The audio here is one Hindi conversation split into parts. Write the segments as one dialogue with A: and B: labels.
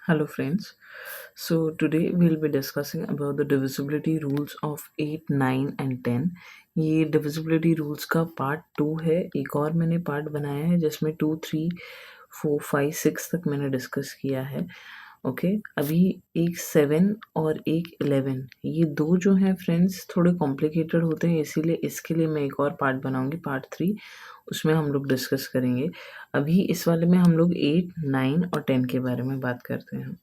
A: Hello friends. So today we'll be discussing about the divisibility rules of 8, 9 and 10. ये divisibility rules का part 2 है. एक और मैंने part बनाया है जिसमें 2, 3, 4, 5, 6 तक मैंने डिस्कस किया है. ओके अभी एक 7 और एक 11 ये दो जो हैं फ्रेंड्स थोड़े कॉम्प्लिकेटेड होते हैं, इसीलिए इसके लिए मैं एक और पार्ट बनाऊंगी, पार्ट 3. उसमें हम लोग डिस्कस करेंगे. अभी इस वाले में हम लोग 8, 9 और 10 के बारे में बात करते हैं.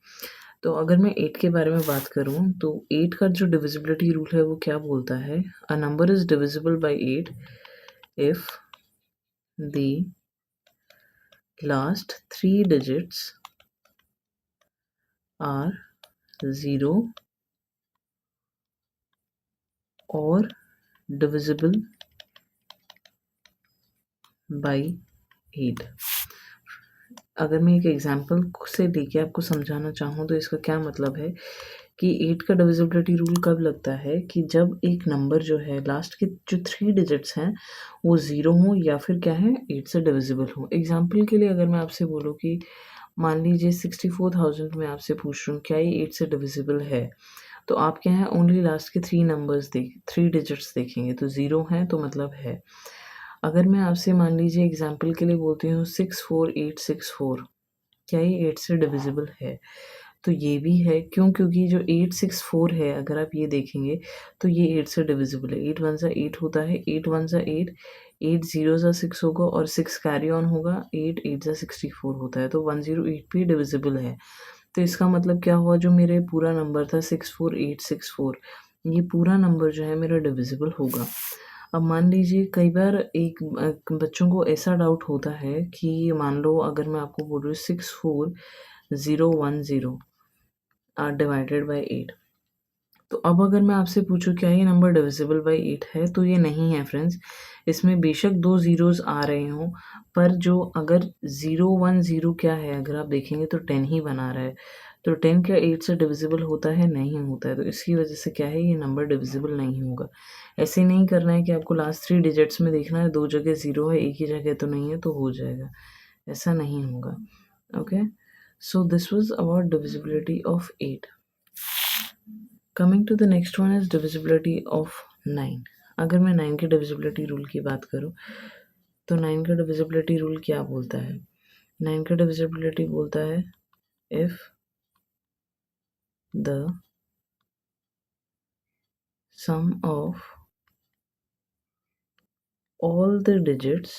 A: तो अगर मैं 8 के बारे में बात करूं तो 8 का जो डिविजिबिलिटी रूल है वो क्या बोलता है, a number is divisible by 8 if the last 3 digits are 0 और divisible by 8. अगर मैं एक एग्जांपल से लेके आपको समझाना चाहूँ तो इसका क्या मतलब है कि 8 का डिविजिबिलिटी रूल कब लगता है कि जब एक नंबर जो है लास्ट के जो 3 डिजिट्स हैं वो 0 हो या फिर क्या है 8 से डिविजिबल हो. एग्जांपल के लिए अगर मैं आपसे बोलूँ कि मान लीजिए 64,000 में आपसे पूछ रहा हूँ क्या ये 8 से डिविजिबल है, तो आप क्या है ओनली लास्ट के 3 डिजिट्स देखेंगे तो 0 है तो मतलब है. अगर मैं आपसे मान लीजिए एग्जांपल के लिए बोलती हूँ 64864, क्या ये 8 से डिविजिबल है, तो ये भी है. क्यों? क्योंकि जो 864 है अगर आप ये देखेंगे तो ये 8 से डिविजिबल है. 8 वन सा 8 होता है, 8 वन सा 8, 8 जीरो सा 6 होगा और 6 कैरी ऑन होगा, 8 8 सा 64 होता है, तो 108 भी डिविजिबल है. तो इसका मतलब क्या हुआ, जो मेरे पूरा नंबर था 64864, ये पूरा नंबर जो है मेरा डिविजिबल होगा. अब मान लीजिए कई बार बच्चों को ऐसा डाउट होता है कि मान लो अगर मैं आपको बोल रही हूँ 64010 डिवाइडेड बाय 8, तो अब अगर मैं आपसे पूछूं क्या ये नंबर डिविजिबल बाय 8 है, तो ये नहीं है फ्रेंड्स. इसमें बेशक 2 ज़ीरोज़ आ रहे हों, पर जो अगर 010 क्या है अगर आप देखेंगे तो 10 ही बना रहा है. तो 10 क्या 8 से डिविजिबल होता है? नहीं होता है. तो इसकी वजह से क्या है, ये नंबर डिविजिबल नहीं होगा. ऐसे नहीं करना है कि आपको लास्ट 3 डिजिट्स में देखना है, 2 जगह 0 है, एक ही जगह तो नहीं है तो हो जाएगा. ऐसा नहीं होगा. Okay, so this was about divisibility of 8. Coming to the next one is divisibility of 9. अगर मैं 9 के डिविजिबिलिटी रूल की बात करूँ तो 9 का डिविजिबिलिटी रूल क्या बोलता है? 9 का डिविजिबिलिटी बोलता है if the sum of all the digits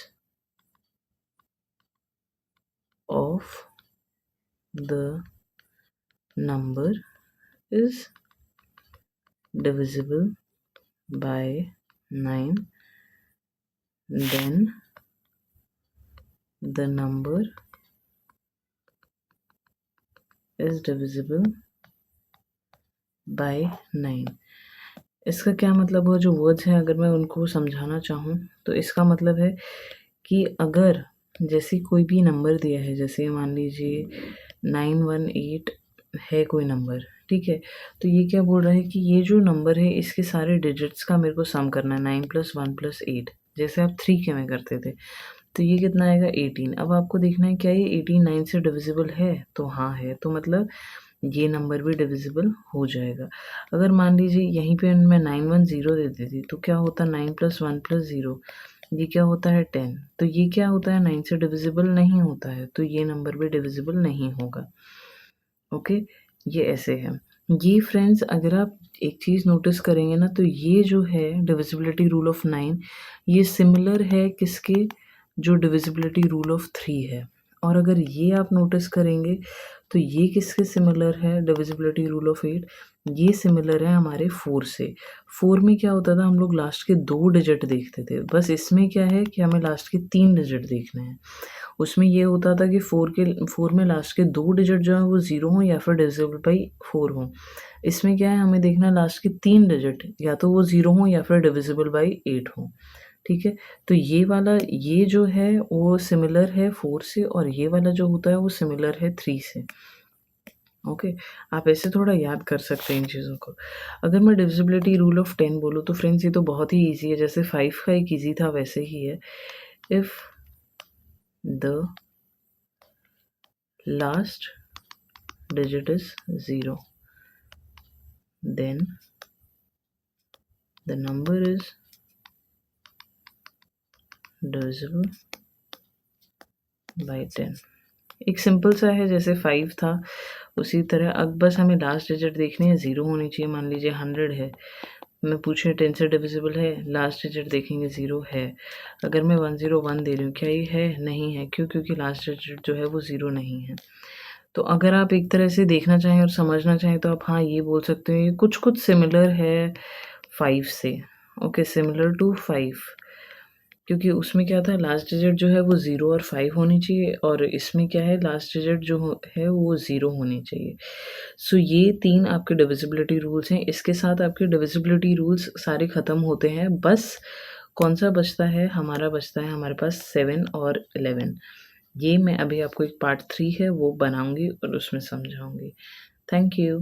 A: of the number is divisible by 9, then the number is divisible by 9. इसका क्या मतलब हुआ, जो वर्ड्स हैं अगर मैं उनको समझाना चाहूँ तो इसका मतलब है कि अगर जैसे कोई भी नंबर दिया है, जैसे मान लीजिए 918 है कोई नंबर, ठीक है, तो ये क्या बोल रहा है कि ये जो नंबर है इसके सारे डिजिट्स का मेरे को सम करना है, 9 + 1 + 8, जैसे आप 3 के में करते थे. तो ये कितना आएगा 18. अब आपको देखना है क्या ये 18 9 से डिविजिबल है, तो हाँ है, तो मतलब ये नंबर भी डिविजिबल हो जाएगा. अगर मान लीजिए यहीं पे मैं 910 दे देती तो क्या होता, 9 + 1 + 0, ये क्या होता है 10. तो ये क्या होता है 9 से डिविजिबल नहीं होता है, तो ये नंबर भी डिविजिबल नहीं होगा. ओके, ये ऐसे है. ये फ्रेंड्स अगर आप एक चीज़ नोटिस करेंगे ना, तो ये जो है डिविजिबिलिटी रूल ऑफ 9, ये सिमिलर है किसके, जो डिविजिबिलिटी रूल ऑफ 3 है. और अगर ये आप नोटिस करेंगे तो ये किसके सिमिलर है, डिविजिबिलिटी रूल ऑफ 8, ये सिमिलर है हमारे 4 से. 4 में क्या होता था, हम लोग लास्ट के 2 डिजिट देखते थे, बस इसमें क्या है कि हमें लास्ट के 3 डिजिट देखने हैं. उसमें ये होता था कि 4 में लास्ट के 2 डिजिट जो हैं वो 0 हों या फिर डिविजिबल बाई 4 हों. इसमें क्या है, हमें देखना है लास्ट के 3 डिजिट या तो वो 0 हों या फिर डिविजिबल बाई 8 हों. ठीक है, तो ये वाला ये जो है वो सिमिलर है 4 से, और ये वाला जो होता है वो सिमिलर है 3 से. ओके, आप ऐसे थोड़ा याद कर सकते हैं इन चीज़ों को. अगर मैं डिविजिबिलिटी रूल ऑफ 10 बोलूँ तो फ्रेंड्स ये तो बहुत ही ईजी है, जैसे 5 का एक ईजी था वैसे ही है. If the last digit is 0, then the number is divisible by 10। एक सिंपल सा है, जैसे 5 था उसी तरह अब बस हमें लास्ट डिजिट देखनी है, 0 होनी चाहिए। मान लीजिए 100 है, मैं पूछे 10 से डिविजिबल है, लास्ट डिजिट देखेंगे 0 है। अगर मैं 101 दे रही हूँ, क्या ये है? नहीं है। क्यों? क्योंकि लास्ट डिजिट जो है वो 0 नहीं है। तो अगर आप एक तरह से देखना चाहें और समझना चाहें तो आप हाँ ये बोल सकते हो ये कुछ सिमिलर है 5 से। ओके, सिमिलर टू 5, क्योंकि उसमें क्या था, लास्ट डिजिट जो है वो 0 और 5 होनी चाहिए, और इसमें क्या है, लास्ट डिजिट जो है वो 0 होनी चाहिए। सो ये 3 आपके डिविजिबिलिटी रूल्स हैं। इसके साथ आपके डिविजिबिलिटी रूल्स सारे ख़त्म होते हैं। बस कौन सा बचता है? हमारा बचता है हमारे पास 7 और 11। ये मैं अभी आपको एक पार्ट 3 है वो बनाऊंगी और उसमें समझाऊंगी। Thank you.